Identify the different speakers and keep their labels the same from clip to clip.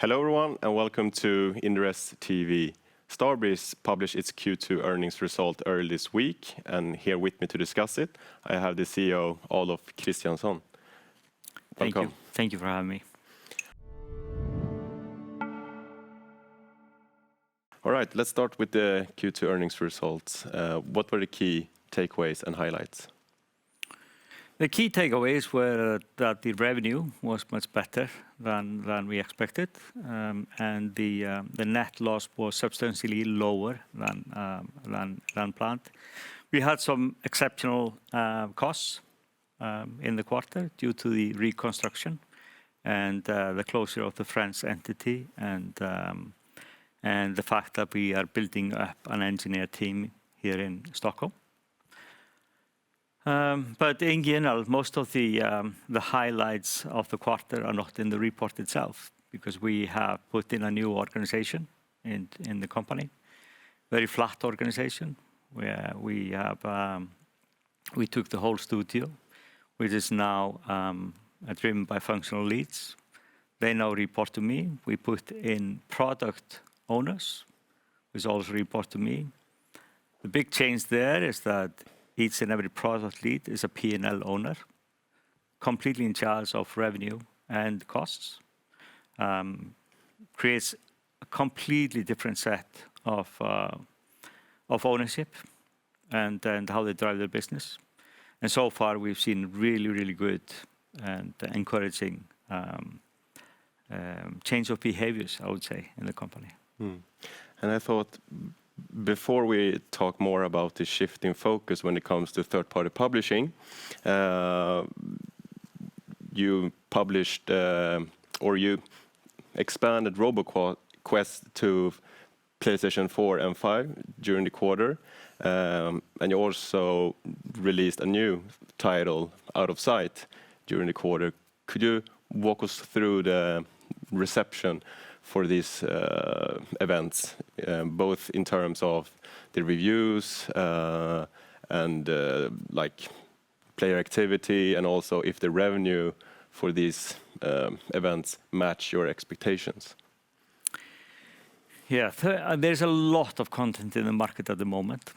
Speaker 1: Hello everyone and welcome to Inderes TV. Starbreeze published its Q2 earnings result early this week, and here with me to discuss it, I have the CEO, Adolf Kristjansson. Welcome.
Speaker 2: Thank you for having me.
Speaker 1: All right, let's start with the Q2 earnings results. What were the key takeaways and highlights?
Speaker 2: The key takeaways were that the revenue was much better than we expected, and the net loss was substantially lower than planned. We had some exceptional costs in the quarter due to the reconstruction and the closure of the French entity, and the fact that we are building up an engineer team here in Stockholm. But in general, most of the highlights of the quarter are not in the report itself, because we have put in a new organization in the company, very flat organization, where we took the whole studio, which is now driven by functional leads. They now report to me. We put in product owners, which also report to me. The big change there is that each and every product lead is a P&L owner, completely in charge of revenue and costs. Creates a completely different set of ownership and how they drive their business. And so far we've seen really good and encouraging change of behaviors, I would say, in the company.
Speaker 1: And I thought, before we talk more about the shift in focus when it comes to third-party publishing, you published or you expanded RoboQuest to PlayStation 4 and 5 during the quarter, and you also released a new title, Out of Sight, during the quarter. Could you walk us through the reception for these events, both in terms of the reviews and like player activity, and also if the revenue for these events match your expectations?
Speaker 2: Yeah, there's a lot of content in the market at the moment.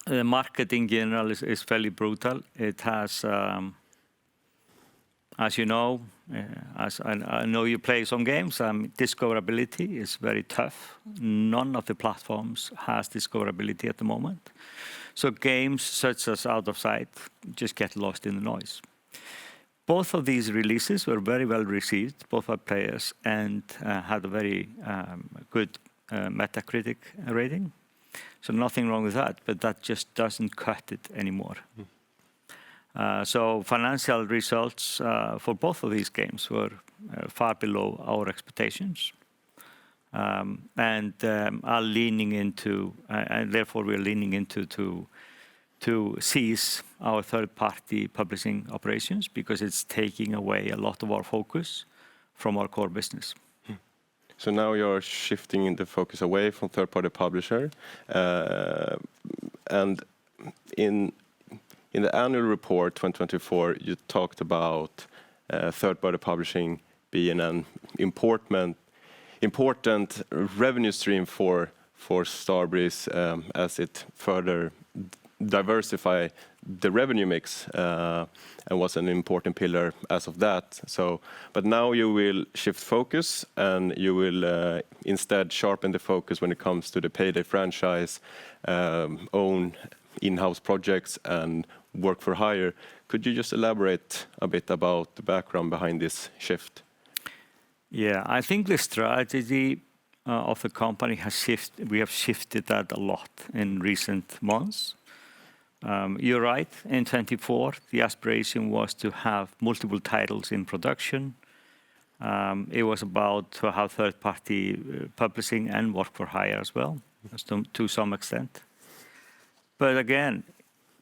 Speaker 2: The market in general is fairly brutal. It has, as you know, as I know you play some games, discoverability is very tough. None of the platforms has discoverability at the moment. So games such as Out of Sight just get lost in the noise. Both of these releases were very well received, both by players, and had a very good Metacritic rating. So nothing wrong with that, but that just doesn't cut it anymore. So financial results for both of these games were far below our expectations, and are leaning into, and therefore we're leaning into to cease our third-party publishing operations, because it's taking away a lot of our focus from our core business.
Speaker 1: So now you're shifting the focus away from third-party publisher, and in the annual report 2024, you talked about third-party publishing being an important revenue stream for Starbreeze, as it further diversify the revenue mix, and was an important pillar as of that. So, but now you will shift focus, and you will instead sharpen the focus when it comes to the PAYDAY franchise, own in-house projects, and work for hire. Could you just elaborate a bit about the background behind this shift?
Speaker 2: Yeah, I think the strategy of the company has shifted. We have shifted that a lot in recent months. You're right, in 2024, the aspiration was to have multiple titles in production. It was about to have third-party publishing and work for hire as well, to some extent. But again,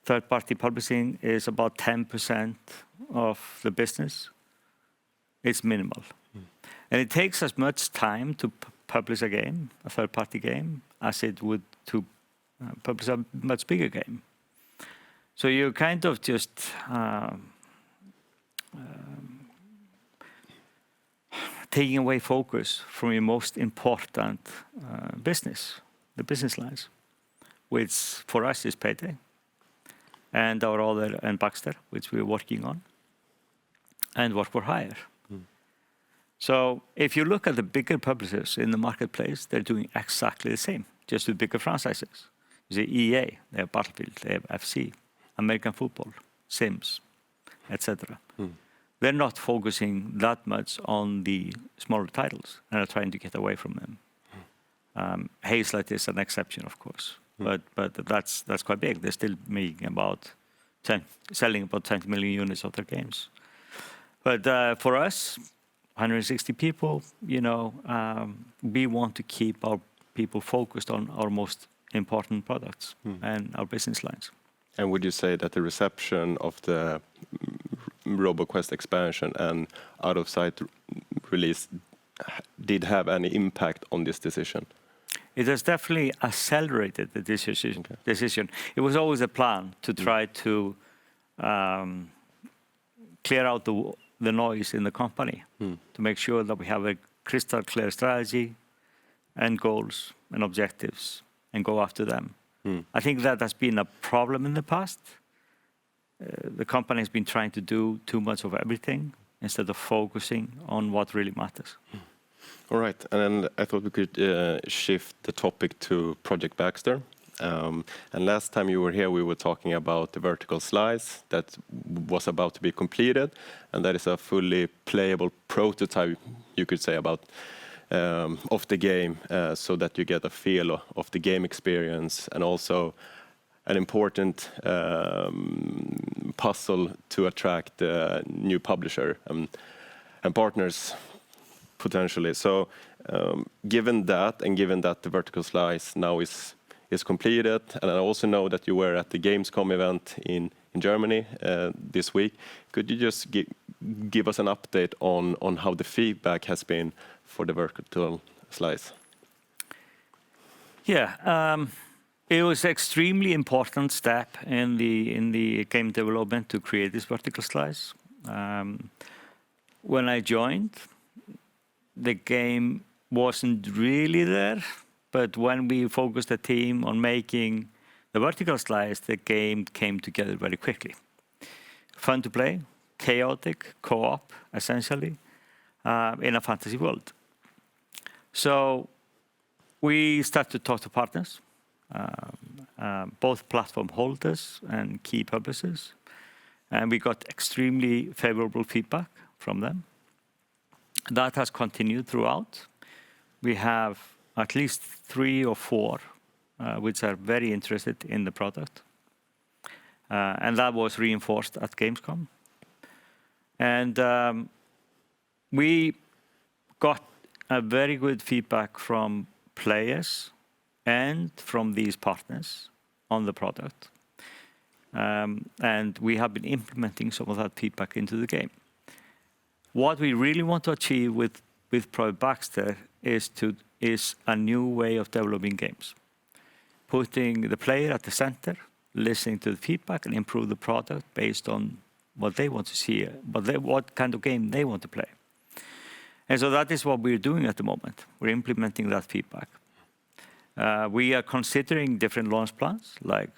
Speaker 2: third-party publishing is about 10% of the business. It's minimal. And it takes as much time to publish a game, a third-party game, as it would to publish a much bigger game. So you kind of just taking away focus from your most important business, the business lines, which for us is PAYDAY, and our other, and Baxter, which we're working on, and work for hire. So if you look at the bigger publishers in the marketplace, they're doing exactly the same, just with bigger franchises. You see EA, they have Battlefield, they have FC, American football, Sims, etc. They're not focusing that much on the smaller titles and are trying to get away from them. Hazelight is an exception, of course, but that's quite big. They're still making selling about 20 million units of their games. But for us, 160 people, we want to keep our people focused on our most important products and our business lines.
Speaker 1: And would you say that the reception of the RoboQuest expansion and Out of Sight release did have any impact on this decision?
Speaker 2: It has definitely accelerated the decision. It was always a plan to try to clear out the noise in the company, to make sure that we have a crystal clear strategy and goals and objectives and go after them. I think that has been a problem in the past. The company has been trying to do too much of everything instead of focusing on what really matters.
Speaker 1: All right, and I thought we could shift the topic to Project Baxter. And last time you were here, we were talking about the vertical slice that was about to be completed, and that is a fully playable prototype, you could say, about of the game, so that you get a feel of the game experience, and also an important puzzle to attract new publisher and partners potentially. So given that the vertical slice now is completed, and I also know that you were at the Gamescom event in Germany this week, could you just give us an update on how the feedback has been for the vertical slice?
Speaker 2: Yeah, it was an extremely important step in the game development to create this vertical slice. When I joined, the game wasn't really there, but when we focused the team on making the vertical slice, the game came together very quickly. Fun to play, chaotic, co-op, essentially, in a fantasy world. So we started to talk to partners, both platform holders and key publishers, and we got extremely favorable feedback from them. That has continued throughout. We have at least 3 or 4 which are very interested in the product. And that was reinforced at Gamescom. And we got a very good feedback from players and from these partners on the product. And we have been implementing some of that feedback into the game. What we really want to achieve with Project Baxter is a new way of developing games. Putting the player at the center, listening to the feedback, and improve the product based on what they want to see, what kind of game they want to play. And so that is what we're doing at the moment. We're implementing that feedback. We are considering different launch plans, like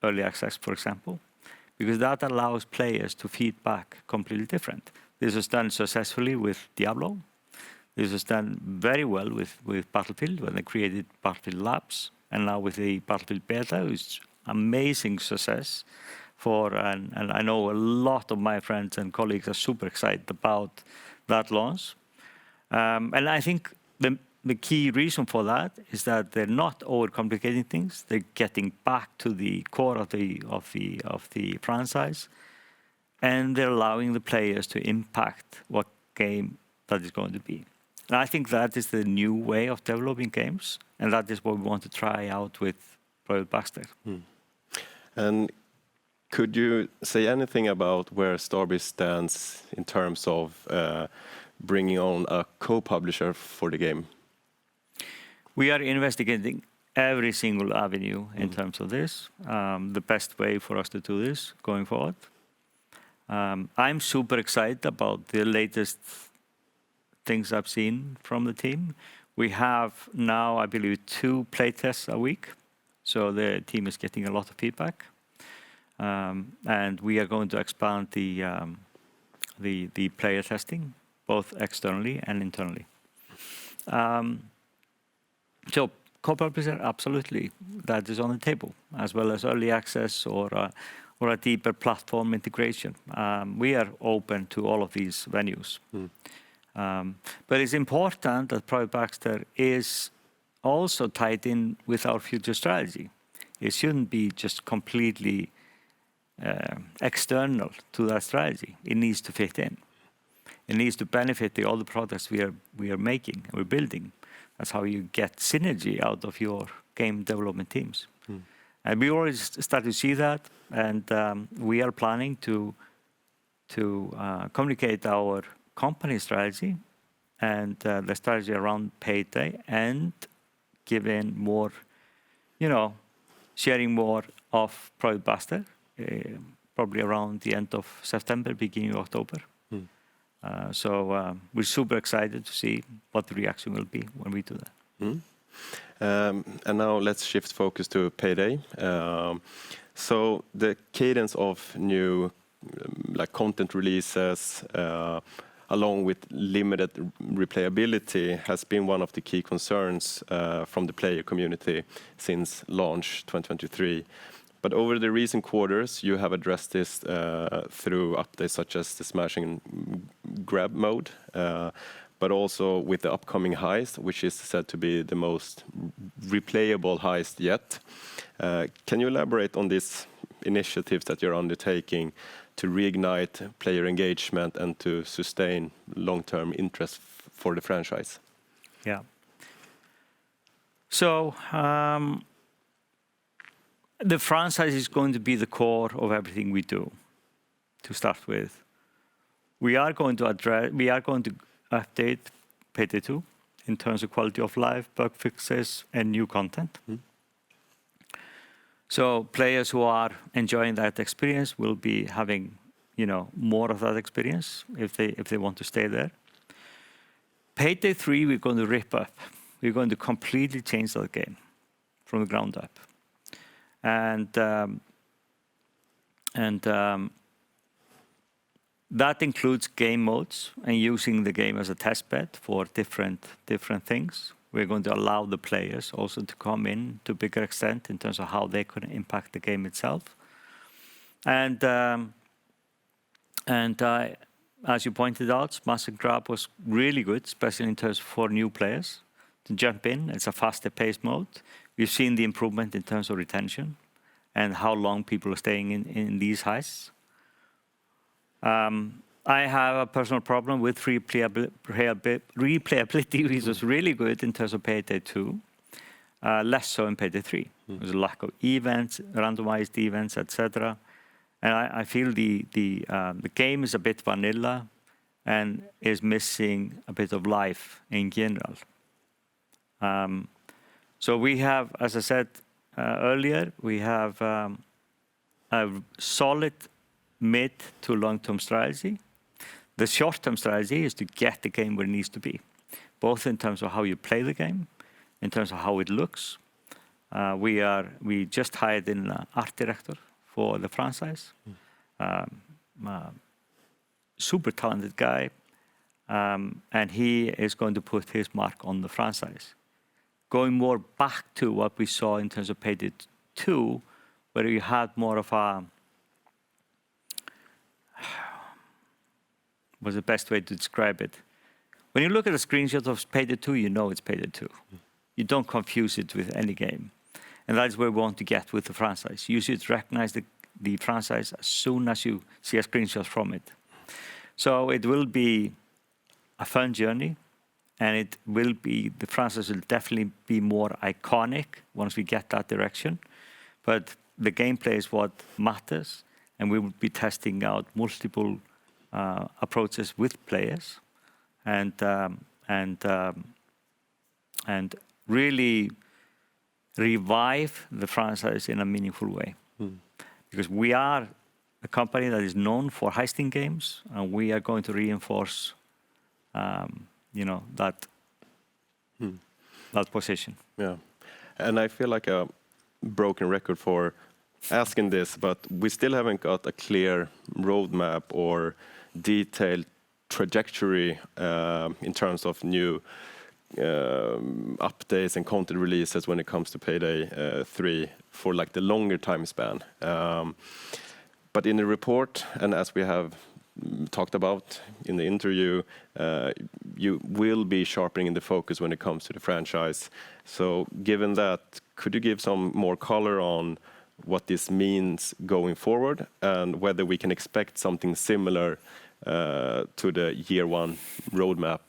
Speaker 2: early access, for example, because that allows players to feedback completely different. This was done successfully with Diablo. This was done very well with Battlefield when they created Battlefield Labs, and now with the Battlefield Beta, it's amazing success. And I know a lot of my friends and colleagues are super excited about that launch. And I think the key reason for that is that they're not overcomplicating things. They're getting back to the core of the franchise, and they're allowing the players to impact what game that is going to be. And I think that is the new way of developing games, and that is what we want to try out with Project Baxter.
Speaker 1: And could you say anything about where Starbreeze stands in terms of bringing on a co-publisher for the game?
Speaker 2: We are investigating every single avenue in terms of this, the best way for us to do this going forward. I'm super excited about the latest things I've seen from the team. We have now, I believe, 2 playtests a week. So the team is getting a lot of feedback. And we are going to expand the player testing, both externally and internally. So co-publisher, absolutely, that is on the table, as well as early access or a deeper platform integration. We are open to all of these venues. But it's important that Project Baxter is also tied in with our future strategy. It shouldn't be just completely external to that strategy. It needs to fit in. It needs to benefit all the products we are making, we're building. That's how you get synergy out of your game development teams. And we already start to see that, and we are planning to communicate our company strategy and the strategy around PAYDAY, and giving more, sharing more of Project Baxter, probably around the end of September, beginning of October. So we're super excited to see what the reaction will be when we do that.
Speaker 1: And now let's shift focus to PAYDAY. So the cadence of new content releases, along with limited replayability, has been one of the key concerns from the player community since launch 2023. But over the recent quarters, you have addressed this through updates such as the smash and grab mode, but also with the upcoming heist, which is said to be the most replayable heist yet. Can you elaborate on these initiatives that you're undertaking to reignite player engagement and to sustain long-term interest for the franchise?
Speaker 2: Yeah. So the franchise is going to be the core of everything we do, to start with. We are going to update PAYDAY 2 in terms of quality of life, bug fixes, and new content. So players who are enjoying that experience will be having, more of that experience if they want to stay there. PAYDAY 3, we're going to rip up. We're going to completely change that game from the ground up. And that includes game modes and using the game as a test bed for different things. We're going to allow the players also to come in to a bigger extent in terms of how they could impact the game itself. And as you pointed out, Smash and Grab was really good, especially in terms for new players to jump in. It's a faster paced mode. We've seen the improvement in terms of retention and how long people are staying in these heists. I have a personal problem with replayability, which was really good in terms of PAYDAY 2, less so in PAYDAY 3. There's a lack of events, randomized events, etc. And I feel the game is a bit vanilla and is missing a bit of life in general. So we have, as I said earlier, we have a solid mid to long-term strategy. The short-term strategy is to get the game where it needs to be, both in terms of how you play the game, in terms of how it looks. We just hired an art director for the franchise, super talented guy, and he is going to put his mark on the franchise. Going more back to what we saw in terms of PAYDAY 2, where you had more of a, what's the best way to describe it? When you look at a screenshot of PAYDAY 2, you know it's PAYDAY 2. You don't confuse it with any game. And that's where we want to get with the franchise. You should recognize the franchise as soon as you see a screenshot from it. So it will be a fun journey, and the franchise will definitely be more iconic once we get that direction. But the gameplay is what matters, and we will be testing out multiple approaches with players, and really revive the franchise in a meaningful way. Because we are a company that is known for heisting games, and we are going to reinforce that position.
Speaker 1: Yeah, and I feel like a broken record for asking this, but we still haven't got a clear roadmap or detailed trajectory in terms of new updates and content releases when it comes to Payday 3 for like the longer time span. But in the report, and as we have talked about in the interview, you will be sharpening the focus when it comes to the franchise. So given that, could you give some more color on what this means going forward and whether we can expect something similar to the year one roadmap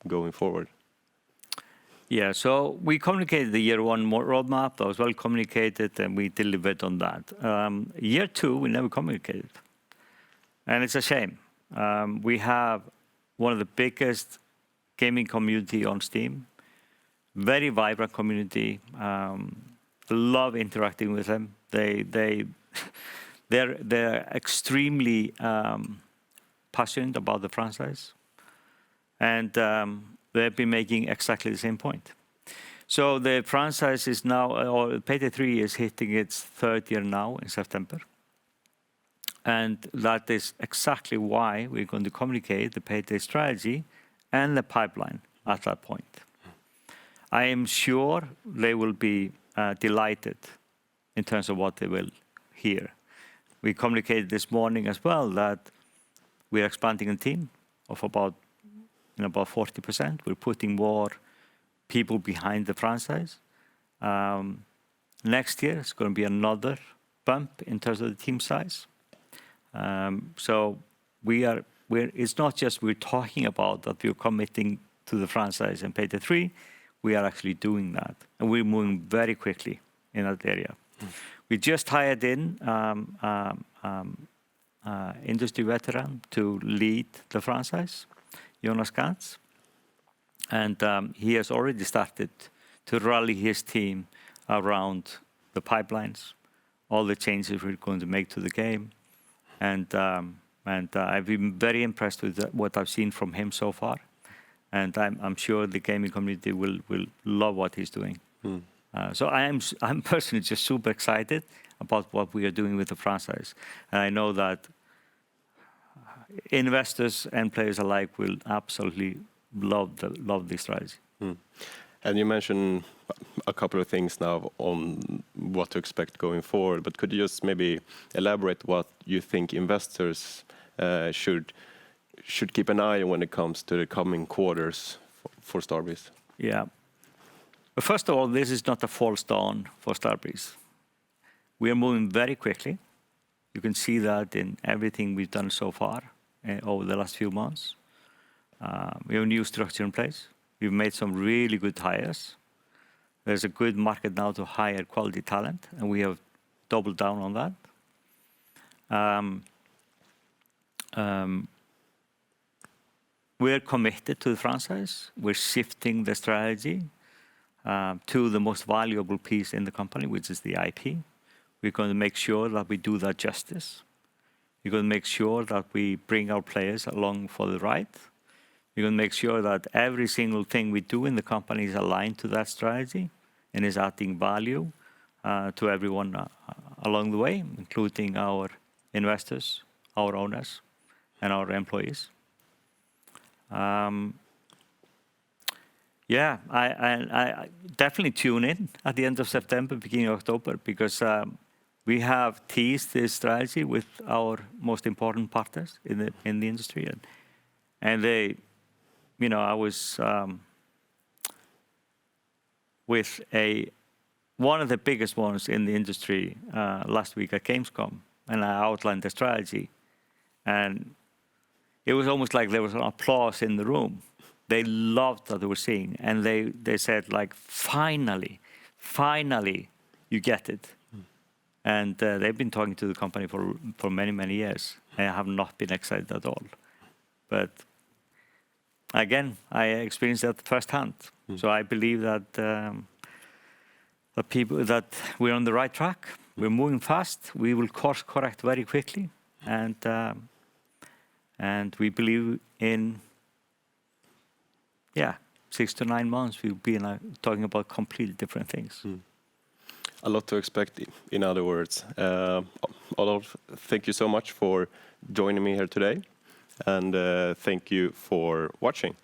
Speaker 1: going forward?
Speaker 2: Yeah, so we communicated the year one roadmap. That was well communicated, and we delivered on that. Year two, we never communicated. And it's a shame. We have one of the biggest gaming community on Steam, very vibrant community. Love interacting with them. They're extremely passionate about the franchise, and they've been making exactly the same point. So the franchise is now, or Payday 3 is hitting its third year now in September. And that is exactly why we're going to communicate the Payday strategy and the pipeline at that point. I am sure they will be delighted in terms of what they will hear. We communicated this morning as well that we're expanding a team of about 40%. We're putting more people behind the franchise. Next year, it's going to be another bump in terms of the team size. So it's not just we're talking about that we're committing to the franchise and Payday 3. We are actually doing that, and we're moving very quickly in that area. We just hired in industry veteran to lead the franchise, Jonas Gantz, and he has already started to rally his team around the pipelines, all the changes we're going to make to the game, and I've been very impressed with what I've seen from him so far, and I'm sure the gaming community will love what he's doing. So I'm personally just super excited about what we are doing with the franchise, and I know that investors and players alike will absolutely love this strategy.
Speaker 1: And you mentioned a couple of things now on what to expect going forward, but could you just maybe elaborate what you think investors should keep an eye on when it comes to the coming quarters for Starbreeze?
Speaker 2: Yeah. But first of all, this is not a false dawn for Starbreeze. We are moving very quickly. You can see that in everything we've done so far over the last few months. We have a new structure in place. We've made some really good hires. There's a good market now to hire quality talent, and we have doubled down on that. We're committed to the franchise. We're shifting the strategy to the most valuable piece in the company, which is the IP. We're going to make sure that we do that justice. We're going to make sure that we bring our players along for the ride. We're going to make sure that every single thing we do in the company is aligned to that strategy and is adding value to everyone along the way, including our investors, our owners, and our employees. Yeah, I definitely tune in at the end of September, beginning of October, because we have teased this strategy with our most important partners in the industry, and they, I was with one of the biggest ones in the industry last week at Gamescom, and I outlined the strategy, and it was almost like there was an applause in the room. They loved what they were seeing, and they said, like, finally, you get it. And they've been talking to the company for many, many years, and I have not been excited at all. But again, I experienced that firsthand. So I believe that that we're on the right track. We're moving fast. We will course correct very quickly, and we believe in yeah, 6 to 9 months, we'll be talking about completely different things.
Speaker 1: A lot to expect, in other words. Adolf, thank you so much for joining me here today, and thank you for watching.